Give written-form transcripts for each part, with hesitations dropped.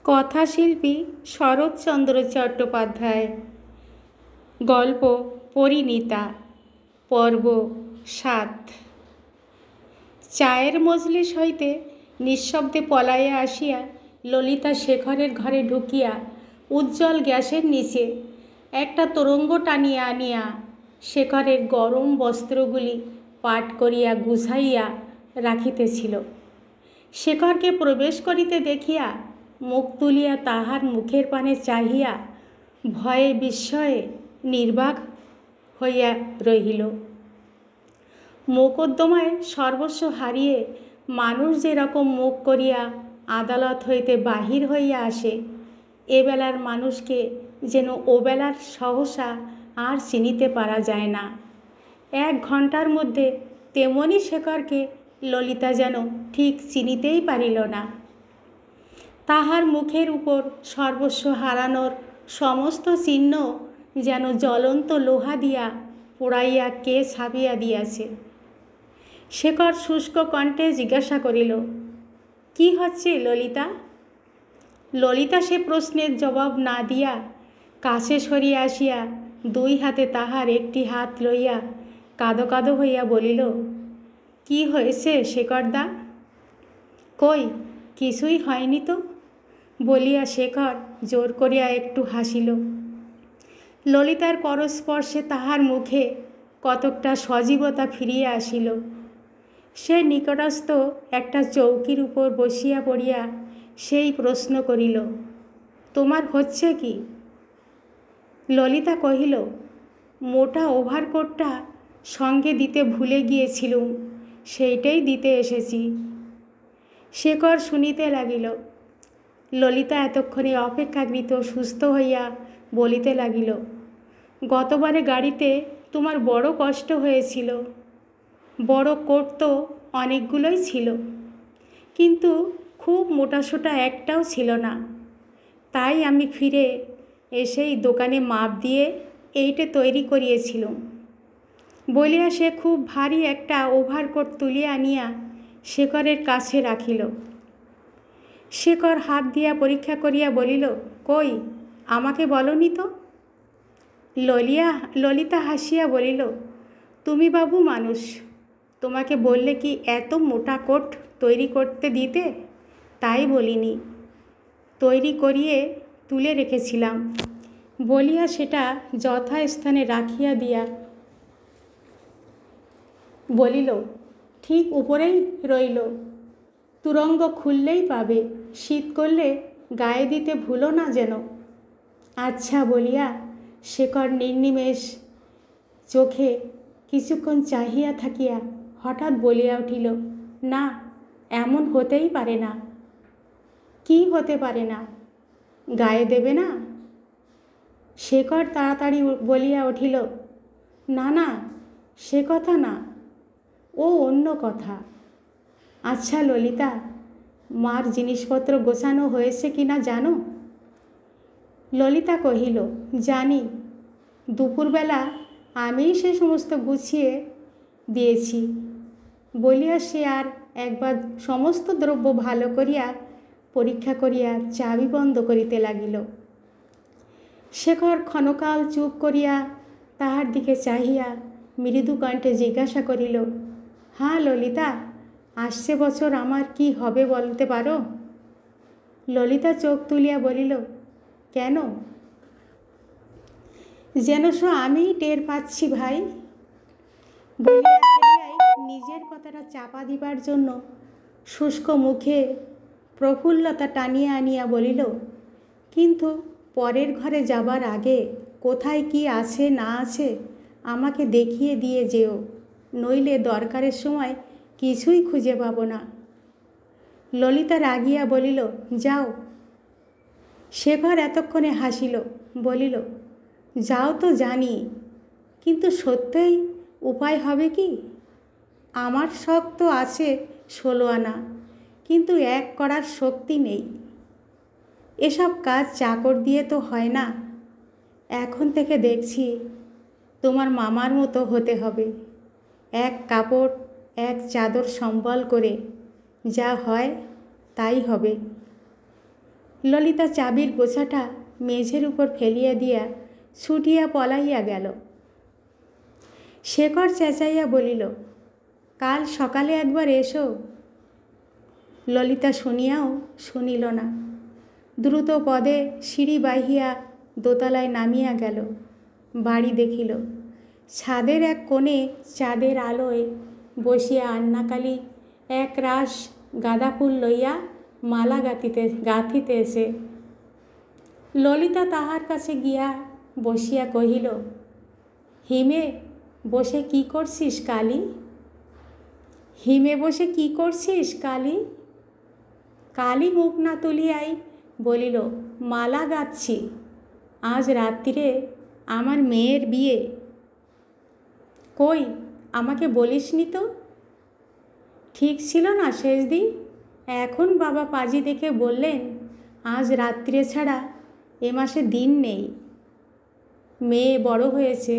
কথাশিল্পী শরৎচন্দ্র চট্টোপাধ্যায়। গল্প পরিণীতা, পর্ব ৭। চায়ের মজলিস হইতে নিঃশব্দে পলাইয়া আসিয়া ললিতা শেখরের ঘরে ঢুকিয়া উজ্জ্বল গ্যাসের নিচে একটা তোরঙ্গ টানিয়া আনিয়া শেখরের গরম বস্ত্রগুলি পাট করিয়া গুছাইয়া রাখিতেছিল। শেখরকে প্রবেশ করিতে দেখিয়া মুখ তুলিয়া তাহার মুখের পানে চাহিয়া ভয়ে বিস্ময়ে নির্বাক হইয়া রহিল। মোকদ্দমায় সর্বস্ব হারিয়ে মানুষ যেরকম মুখ করিয়া আদালত হইতে বাহির হইয়া আসে, এবেলার মানুষকে যেন ওবেলার সহসা আর চিনিতে পারা যায় না। 1 ঘণ্টার মধ্যে তেমনি শেখরকে ললিতা যেন ঠিক চিনিতেই পারিল না। তাহার মুখের উপর সর্বস্ব হারানোর সমস্ত চিহ্ন যেন জ্বলন্ত লোহা দিয়া পোড়াইয়া কে ছাপিয়া দিয়াছে। শেখর শুষ্ক কণ্ঠে জিজ্ঞাসা করিল, কি হচ্ছে ললিতা? ললিতা সে প্রশ্নের জবাব না দিয়া কাছে সরিয়া আসিয়া 2 হাতে তাহার একটি হাত লইয়া কাঁদো কাঁদো হইয়া বলিল, কি হয়েছে শেখরদা? কই কিছুই হয়নি তো বলিয়া শেখর জোর করিয়া একটু হাসিল। ললিতার করস্পর্শে তাহার মুখে কতকটা সজীবতা ফিরিয়া আসিল। সে নিকটস্থ একটা চৌকির উপর বসিয়া পড়িয়া সেই প্রশ্ন করিল, তোমার হচ্ছে কি? ললিতা কহিল, মোটা ওভারকোটটা সঙ্গে দিতে ভুলে গিয়েছিলুম, সেইটাই দিতে এসেছি। শেখর শুনিতে লাগিল। ললিতা এতক্ষণে অপেক্ষাকৃত সুস্থ হইয়া বলিতে লাগিল, গতবারে গাড়িতে তোমার বড় কষ্ট হয়েছিল। বড় কোট তো অনেকগুলোই ছিল, কিন্তু খুব মোটাসোটা একটাও ছিল না। তাই আমি ফিরে এসেই দোকানে মাপ দিয়ে এইটে তৈরি করিয়েছিলাম বলিয়া সে খুব ভারী একটা ওভারকোট তুলিয়া আনিয়া শেখরের কাছে রাখিল। শেখর হাত দিয়া পরীক্ষা করিয়া বলিল, কই আমাকে বলনি তো? ললিতা হাসিয়া বলিল, তুমি বাবু মানুষ, তোমাকে বললে কি এত মোটা কোট তৈরি করতে দিতে? তাই বলিনি, তৈরি করিয়ে তুলে রেখেছিলাম বলিয়া সেটা যথাস্থানে রাখিয়া দিয়া বলিল, ঠিক উপরেই রইল, তুরঙ্গ খুললেই পাবে, শীত করলে গায়ে দিতে ভুলো না যেন। আচ্ছা বলিয়া শেখর নির্নিমেষ চোখে কিছুক্ষণ চাহিয়া থাকিয়া হঠাৎ বলিয়া উঠিল, না, এমন হতেই পারে না। কি হতে পারে না? গায়ে দেবে না? শেখর তাড়াতাড়ি বলিয়া উঠিল, না না, সে কথা না, ও অন্য কথা। আচ্ছা ললিতা, মার জিনিসপত্র গোছানো হয়েছে কি না জানো? ললিতা কহিল, জানি, দুপুরবেলা আমিই সে সমস্ত গুছিয়ে দিয়েছি বলিয়া সে আর একবার সমস্ত দ্রব্য ভালো করিয়া পরীক্ষা করিয়া চাবি বন্ধ করিতে লাগিল। শেখর ক্ষণকাল চুপ করিয়া তাহার দিকে চাহিয়া মৃদু কণ্ঠে জিজ্ঞাসা করিল, হ্যাঁ ললিতা, আসছে বছর আমার কি হবে বলতে পারো? ললিতা চোখ তুলিয়া বলিল, কেন? যেন সো আমিই টের পাচ্ছি ভাই বলিয়া নিজের কথাটা চাপা দিবার জন্য শুষ্ক মুখে প্রফুল্লতা টানিয়া আনিয়া বলিল, কিন্তু পরের ঘরে যাবার আগে কোথায় কি আছে না আছে আমাকে দেখিয়ে দিয়ে যেও, নইলে দরকারের সময় কিছুই খুঁজে পাবো না। ললিতা রাগিয়া বলিল, যাও। শেখর এতক্ষণে হাসিল, বলিল, যাও তো জানি, কিন্তু সত্যই উপায় হবে কি? আমার শখ তো আছে 16 আনা, কিন্তু 1 করার শক্তি নেই। এসব কাজ চাকর দিয়ে তো হয় না। এখন থেকে দেখছি তোমার মামার মতো হতে হবে, 1 কাপড় 1 চাদর সম্বল করে যা হয় তাই হবে। ললিতা চাবির গোছাটা মেঝের উপর ফেলিয়া দিয়া ছুটিয়া পলাইয়া গেল। শেখর চেঁচাইয়া বলিল, কাল সকালে একবার এসো। ললিতা শুনিয়াও শুনিল না। দ্রুত পদে সিঁড়ি বাহিয়া দোতলায় নামিয়া গেল। বাড়ি দেখিল, ছাদের এক কোণে চাঁদের আলোয় বসিয়া আন্নাকালী এক রাশ গাঁদা ফুল লইয়া মালা গাঁথিতেছে। ললিতা তাহার কাছে গিয়া বসিয়া কহিল, হিমে বসে কি করছিস কালী? হিমে বসে কি করছিস কালী? কালী মুখ না তুলিয়াই বলিল, মালা গাঁথছি, আজ রাত্রিরে আমার মেয়ের বিয়ে। কই, আমাকে বলিসনি তো? ঠিক ছিল না শেষদি? এখন বাবা পাজি দেখে বললেন, আজ রাত্রে ছাড়া এ মাসে দিন নেই। মেয়ে বড় হয়েছে,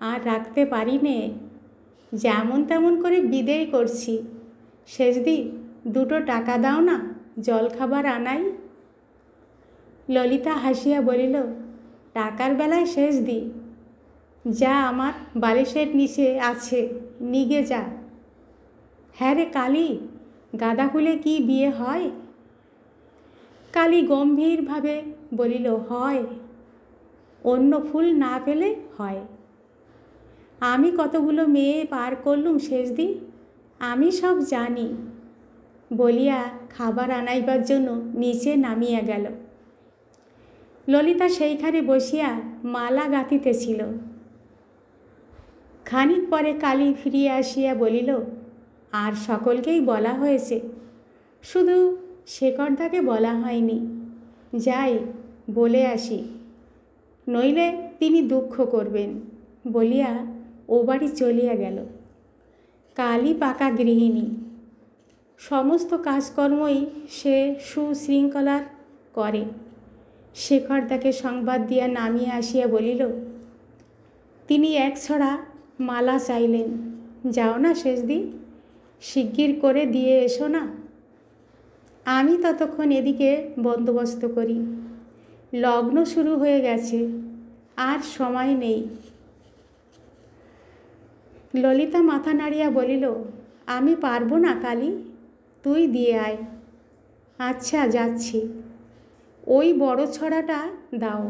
আর রাখতে পারি নে, যেমন তেমন করে বিদেয় করছি। শেষদি, দুটো টাকা দাও না, জলখাবার আনাই। ললিতা হাসিয়া বলিল, টাকার বেলায় শেষদি, যা আমার বালিশের নিচে আছে নিগে যা। হ্যাঁ রে কালী, গাঁদা ফুলে কি বিয়ে হয়? কালী গম্ভীরভাবে বলিল, হয়, অন্য ফুল না পেলে হয়। আমি কতগুলো মেয়ে পার করলুম শেষদি, আমি সব জানি। বলিয়া খাবার আনাইবার জন্য নিচে নামিয়া গেল। ললিতা সেইখানে বসিয়া মালা গাঁথিতেছিল। খানিক পরে কালী ফিরিয়া আসিয়া বলিল, আর সকলকেই বলা হয়েছে, শুধু শেখরদাকে বলা হয়নি। যাই বলে আসি, নইলে তিনি দুঃখ করবেন, বলিয়া ও বাড়ি চলিয়া গেল। কালী পাকা গৃহিণী, সমস্ত কাজকর্মই সে সুশৃঙ্খলার করে। শেখরদাকে সংবাদ দিয়া নামিয়া আসিয়া বলিল, তিনি এক ছড়া মালা চাইলেন, যাও না শেষদি, শিগগির করে দিয়ে এসো না। আমি ততক্ষণ এদিকে বন্দোবস্ত করি, লগ্ন শুরু হয়ে গেছে, আর সময় নেই। ললিতা মাথা নাড়িয়া বলিল, আমি পারবো না কালী, তুই দিয়ে আয়। আচ্ছা যাচ্ছি, ওই বড় ছড়াটা দাও,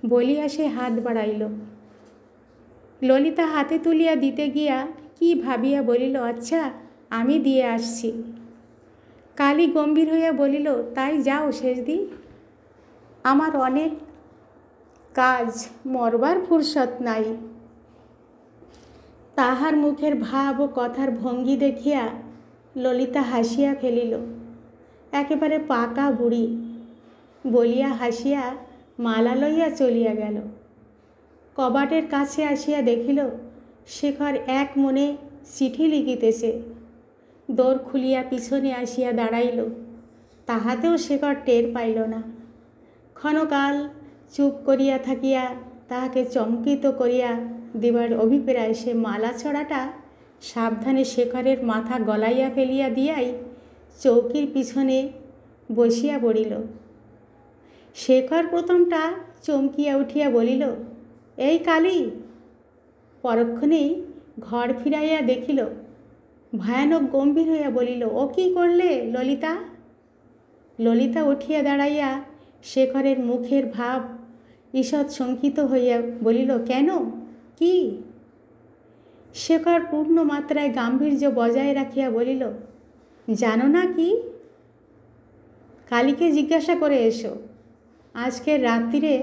বলিয়া সে হাত বাড়াইল। ললিতা হাতে তুলিয়া দিতে গিয়া কি ভাবিয়া বলিল, আচ্ছা আমি দিয়ে আসছি। কালী গম্ভীর হইয়া বলিল, তাই যাও শেষদি, আমার অনেক কাজ, মরবার ফুরসত নাই। তাহার মুখের ভাব ও কথার ভঙ্গি দেখিয়া ললিতা হাসিয়া ফেলিল, একেবারে পাকা বুড়ি, বলিয়া হাসিয়া মালা লইয়া চলিয়া গেল। কবাটের কাছে আসিয়া দেখিল শেখর এক মনে চিঠি লিখিতেছে। দোর খুলিয়া পিছনে আসিয়া দাঁড়াইল, তাহাতেও শেখর টের পাইল না। ক্ষণকাল চুপ করিয়া থাকিয়া তাহাকে চমকিত করিয়া দিবার অভিপ্রায় সে মালা ছড়াটা সাবধানে শেখরের মাথা গলাইয়া ফেলিয়া দিয়াই চৌকির পিছনে বসিয়া পড়িল। শেখর প্রথমটা চমকিয়া উঠিয়া বলিল, এই কালী। পরক্ষণেই ঘর ফিরাইয়া দেখিল, ভয়ানক গম্ভীর হইয়া বলিল, ও কি করলে ললিতা? ললিতা উঠিয়া দাঁড়াইয়া শেখরের মুখের ভাব ঈষৎ শঙ্কিত হইয়া বলিল, কেন, কি? শেখর পূর্ণ মাত্রায় গাম্ভীর্য বজায় রাখিয়া বলিল, জানো না কি? কালীকে জিজ্ঞাসা করে এসো, আজকের রাত্রিরে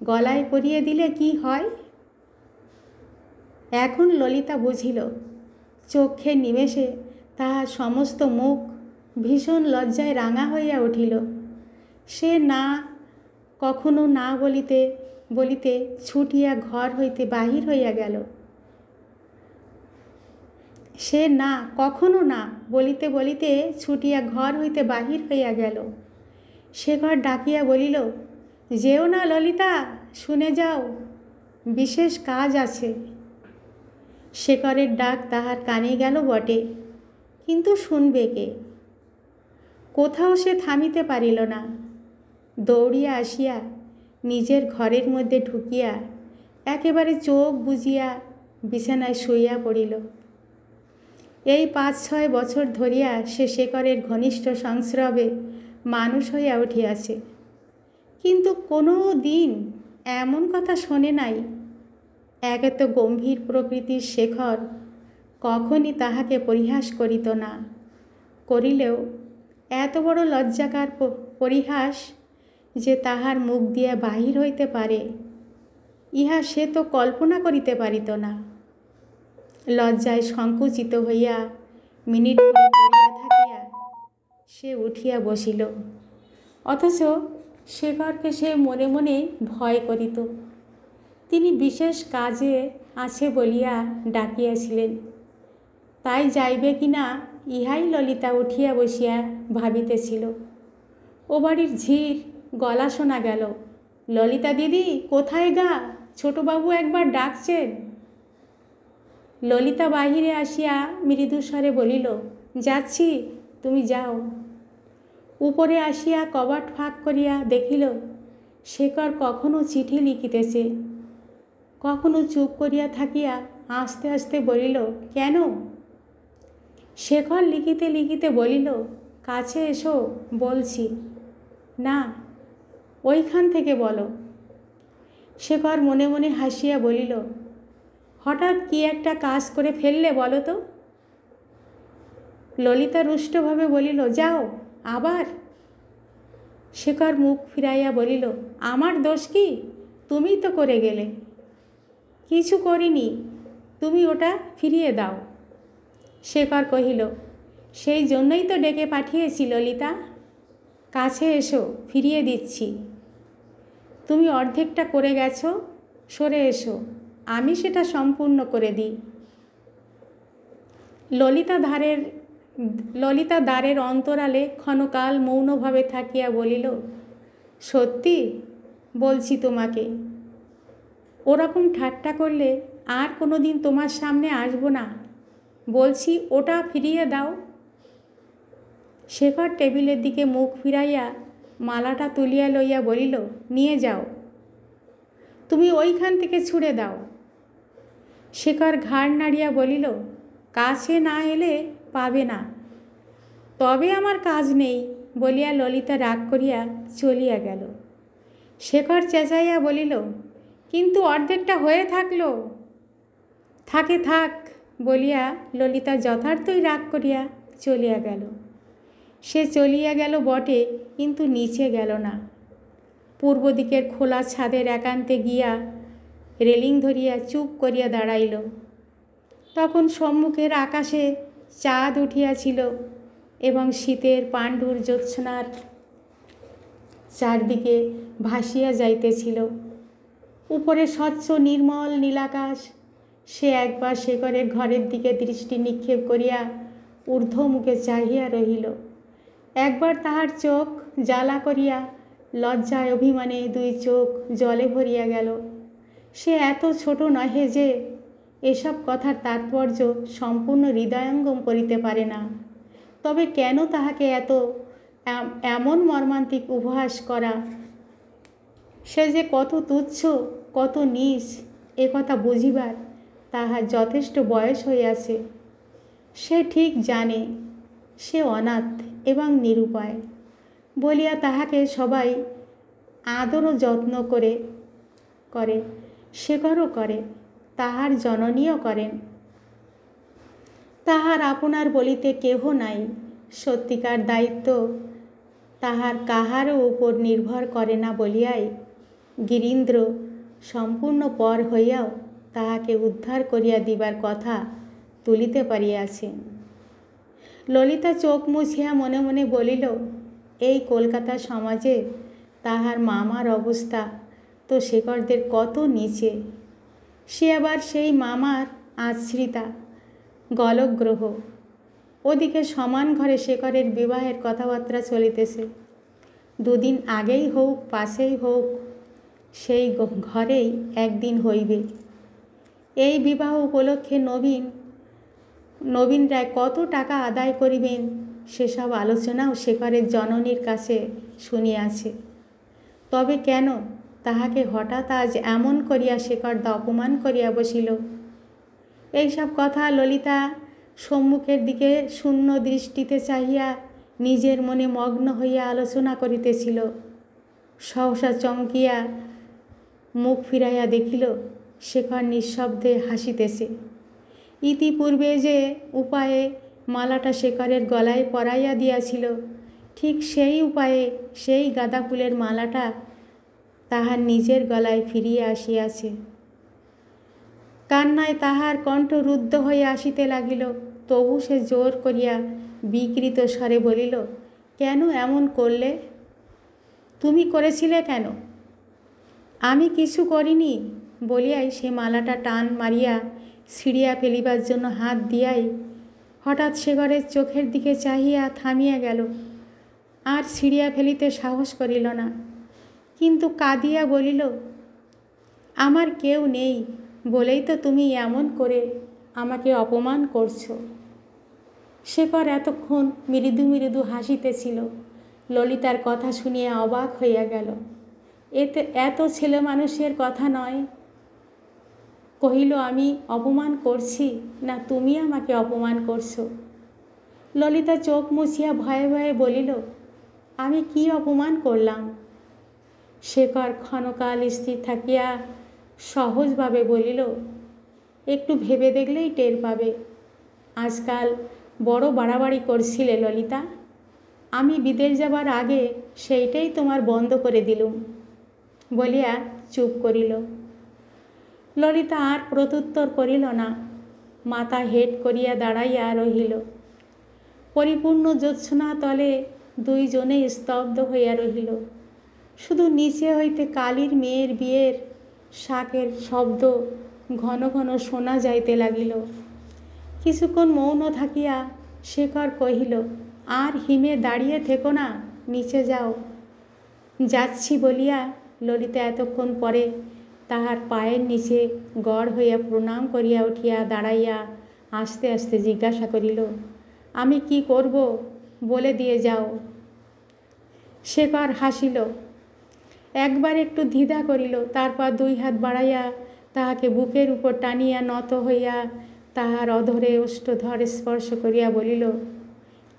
গলায় পরিয়ে দিলে কি হয়। এখন ললিতা বুঝিল, চক্ষের নিমেষে তাহার সমস্ত মুখ ভীষণ লজ্জায় রাঙা হইয়া উঠিল। সে না কখনো না বলিতে বলিতে ছুটিয়া ঘর হইতে বাহির হইয়া গেল। সে না কখনো না বলিতে বলিতে ছুটিয়া ঘর হইতে বাহির হইয়া গেল। শেখর ডাকিয়া বলিল, যেও না ললিতা, শুনে যাও, বিশেষ কাজ আছে। শেখরের ডাক তাহার কানে গেল বটে, কিন্তু শুনবে কে? কোথাও সে থামিতে পারিল না। দৌড়িয়া আসিয়া নিজের ঘরের মধ্যে ঢুকিয়া একেবারে চোখ বুজিয়া বিছানায় শুইয়া পড়িল। এই 5-6 বছর ধরিয়া সে শেখরের ঘনিষ্ঠ সংস্রবে মানুষ হইয়া উঠিয়াছে, কিন্তু কোনো দিন এমন কথা শোনে নাই। এক এত গম্ভীর প্রকৃতির শেখর কখনই তাহাকে পরিহাস করিত না, করিলেও এত বড় লজ্জাকার পরিহাস যে তাহার মুখ দিয়া বাহির হইতে পারে, ইহা সে তো কল্পনা করিতে পারিত না। লজ্জায় সংকুচিত হইয়া মিনিট পড়িয়া থাকিয়া সে উঠিয়া বসিল। অথচ শেখরকে সে মনে মনে ভয় করিত। তিনি বিশেষ কাজে আছে বলিয়া ডাকিয়াছিলেন, তাই যাইবে কিনা ইহাই ললিতা উঠিয়া বসিয়া ভাবিতেছিল। ও বাড়ির ঝির গলা শোনা গেল, ললিতা দিদি কোথায় গা, ছোটবাবু একবার ডাকছেন। ললিতা বাহিরে আসিয়া মৃদুস্বরে বলিল, যাচ্ছি, তুমি যাও। উপরে আসিয়া কবাট ফাঁক করিয়া দেখিল শেখর কখনো চিঠি লিখিতেছে, কখনো চুপ করিয়া থাকিয়া আস্তে আস্তে বলিল, কেন? শেখর লিখিতে লিখিতে বলিল, কাছে এসো, বলছি। না, ওইখান থেকে বলো। শেখর মনে মনে হাসিয়া বলিল, হঠাৎ কি একটা কাজ করে ফেললে বলো তো। ললিতা রুষ্টভাবে বলিল, যাও আবার। শেখর মুখ ফিরাইয়া বলিল, আমার দোষ কি? তুমিই তো করে গেলে। কিছু করিনি, তুমি ওটা ফিরিয়ে দাও। শেখর কহিল, সেই জন্যই তো ডেকে পাঠিয়েছি ললিতা, কাছে এসো, ফিরিয়ে দিচ্ছি। তুমি অর্ধেকটা করে গেছো, সরে এসো, আমি সেটা সম্পূর্ণ করে দিই। ললিতা দ্বারের অন্তরালে ক্ষণকাল মৌনভাবে থাকিয়া বলিল, সত্যি বলছি তোমাকে, ওরকম ঠাট্টা করলে আর কোনো দিন তোমার সামনে আসবো না। বলছি ওটা ফিরিয়ে দাও। শেখর টেবিলের দিকে মুখ ফিরাইয়া মালাটা তুলিয়া লইয়া বলিল, নিয়ে যাও, তুমি ওইখান থেকে ছুঁড়ে দাও। শেখর ঘাড় নাড়িয়া বলিল, কাছে না এলে পাবে না, তবে আমার কাজ নেই বলিয়া ললিতা রাগ করিয়া চলিয়া গেল। শেখর চেঁচাইয়া বলিল, কিন্তু অর্ধেকটা হয়ে থাকলো। থাকে থাক বলিয়া ললিতা যথার্থই রাগ করিয়া চলিয়া গেল। সে চলিয়া গেল বটে, কিন্তু নিচে গেল না। পূর্ব দিকের খোলা ছাদের একান্তে গিয়া রেলিং ধরিয়া চুপ করিয়া দাঁড়াইল। তখন সম্মুখের আকাশে চাঁদ উঠিয়াছিল এবং শীতের পাণ্ডুর জ্যোৎস্নার চারদিকে ভাসিয়া যাইতেছিল। উপরে স্বচ্ছ নির্মল নীলাকাশ। সে একবার শেখরের ঘরের দিকে দৃষ্টি নিক্ষেপ করিয়া ঊর্ধ্বমুখে চাহিয়া রহিল। একবার তাহার চোখ জ্বালা করিয়া লজ্জায় অভিমানে 2 চোখ জলে ভরিয়া গেল। সে এত ছোট নহে যে এসব কথার তাৎপর্য সম্পূর্ণ হৃদয়ঙ্গম করিতে পারে না। তবে কেন তাহাকে এমন মর্মান্তিক উপহাস করা, সে যে কত তুচ্ছ, কত নীচ, একথা বুঝিবার তাহার যথেষ্ট বয়স হইয়াছে। সে ঠিক জানে সে অনাথ এবং নিরুপায় বলিয়া তাহাকে সবাই আদর ও যত্ন করে। শেখরও করে, তাহার জননীও করেন। তাহার আপনার বলিতে কেহ নাই। সত্যিকার দায়িত্ব তাহার কাহারও উপর নির্ভর করে না বলিয়াই গিরীন্দ্র সম্পূর্ণ পর হইয়াও তাহাকে উদ্ধার করিয়া দিবার কথা তুলিতে পারিয়াছেন। ললিতা চোখ মুছিয়া মনে মনে বলিল, এই কলকাতা সমাজে তাহার মামার অবস্থা তো শেখরদের কত নিচে। সে আবার সেই মামার আশ্রিতা, গলগ্রহ। ওদিকে সমান ঘরে শেখরের বিবাহের কথাবার্তা চলিতেছে। 2 দিন আগেই হোক পাশেই হোক, সেই ঘরেই একদিন হইবে। এই বিবাহ উপলক্ষে নবীন রায় কত টাকা আদায় করিবেন সেসব আলোচনাও শেখরের জননীর কাছে শুনিয়াছে। তবে কেন তাহাকে হঠাৎ আজ এমন করিয়া শেখর অপমান করিয়া বসিল? এইসব কথা ললিতা সম্মুখের দিকে শূন্য দৃষ্টিতে চাহিয়া নিজের মনে মগ্ন হইয়া আলোচনা করিতেছিল। সহসা চমকিয়া মুখ ফিরাইয়া দেখিল শেখর নিঃশব্দে হাসিতেছে। ইতিপূর্বে যে উপায়ে মালাটা শেখরের গলায় পরাইয়া দিয়াছিল, ঠিক সেই উপায়ে সেই গাঁদা ফুলের মালাটা তাহার নিজের গলায় ফিরিয়া আসিয়াছে। কান্নায় তাহার কণ্ঠ রুদ্ধ হইয়া আসিতে লাগিল। তবু সে জোর করিয়া বিকৃত স্বরে বলিল, কেন এমন করলে? তুমি করেছিলে কেন? আমি কিছু করিনি বলিয়াই সে মালাটা টান মারিয়া ছিঁড়িয়া ফেলিবার জন্য হাত দিয়াই হঠাৎ শেখরের চোখের দিকে চাহিয়া থামিয়া গেল। আর ছিঁড়িয়া ফেলিতে সাহস করিল না, কিন্তু কাঁদিয়া বলিল, আমার কেউ নেই বলেই তো তুমি এমন করে আমাকে অপমান করছো। শেখর এতক্ষণ মৃদু মৃদু হাসিতেছিল। ললিতার কথা শুনিয়া অবাক হইয়া গেল। এত ছেলে মানুষের কথা নয়। কহিল, আমি অপমান করছি না তুমি আমাকে অপমান করছো? ললিতা চোখ মুছিয়া ভয়ে ভয়ে বলিল, আমি কি অপমান করলাম? শেখর ক্ষণকাল স্থির থাকিয়া সহজভাবে বলিল, একটু ভেবে দেখলেই টের পাবে। আজকাল বড় বাড়াবাড়ি করছিলে ললিতা। আমি বিদেশ যাবার আগে সেইটাই তোমার বন্ধ করে দিলুম বলিয়া চুপ করিল। ললিতা আর প্রত্যুত্তর করিল না, মাথা হেঁট করিয়া দাঁড়াইয়া রহিল। পরিপূর্ণ জ্যোৎস্না তলে দুইজনেই স্তব্ধ হইয়া রহিল। শুধু নিচে হইতে কালীর মেয়ের বিয়ের শাকের শব্দ ঘন ঘন শোনা যাইতে লাগিল। কিছুক্ষণ মৌন থাকিয়া শেখর কহিল, আর হিমে দাঁড়িয়ে থেকো না, নিচে যাও। যাচ্ছি বলিয়া ললিতা এতক্ষণ পরে তাহার পায়ের নিচে গড় হইয়া প্রণাম করিয়া উঠিয়া দাঁড়াইয়া আস্তে আস্তে জিজ্ঞাসা করিল, আমি কি করব বলে দিয়ে যাও। শেখর হাসিল, একবার একটু দ্বিধা করিল, তারপর দুই হাত বাড়াইয়া তাহাকে বুকের উপর টানিয়া নত হইয়া তাহার অধরে ওষ্ঠধর স্পর্শ করিয়া বলিল,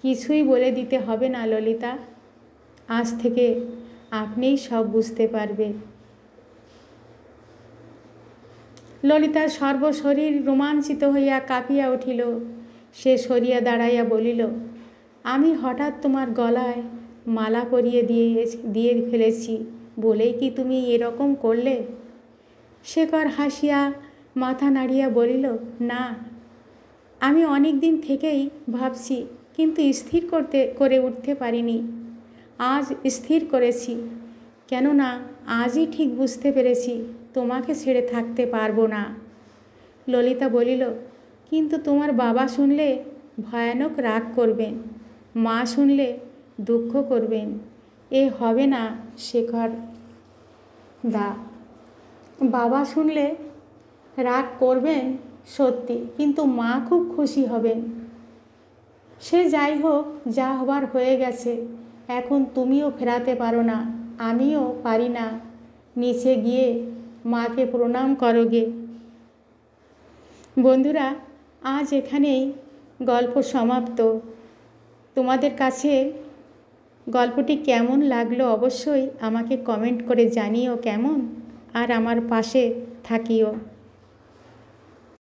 কিছুই বলে দিতে হবে না ললিতা, আজ থেকে আপনিই সব বুঝতে পারবে। ললিতার সর্বশরীর রোমাঞ্চিত হইয়া কাঁপিয়া উঠিল। সে সরিয়া দাঁড়াইয়া বলিল, আমি হঠাৎ তোমার গলায় মালা পরিয়ে দিয়ে ফেলেছি বলেই কি তুমি এরকম করলে? শেখর হাসিয়া মাথা নাড়িয়া বলিল, না, আমি অনেক দিন থেকেই ভাবছি, কিন্তু স্থির করে উঠতে পারিনি। আজ স্থির করেছি, কেননা আজই ঠিক বুঝতে পেরেছি তোমাকে ছেড়ে থাকতে পারবো না। ললিতা বলিল, কিন্তু তোমার বাবা শুনলে ভয়ানক রাগ করবেন, মা শুনলে দুঃখ করবেন। এ হবে না শেখর দা। বাবা শুনলে রাগ করবেন সত্যি, কিন্তু মা খুব খুশি হবেন। সে যাই হোক, যা হবার হয়ে গেছে, এখন তুমিও ফেরাতে পারো না, আমিও পারি না। নিচে গিয়ে মাকে প্রণাম করোগে। বন্ধুরা, আজ এখানেই গল্প সমাপ্ত। তোমাদের কাছে গল্পটি কেমন লাগলো অবশ্যই আমাকে কমেন্ট করে জানিও কেমন, আর আমার পাশে থাকিও।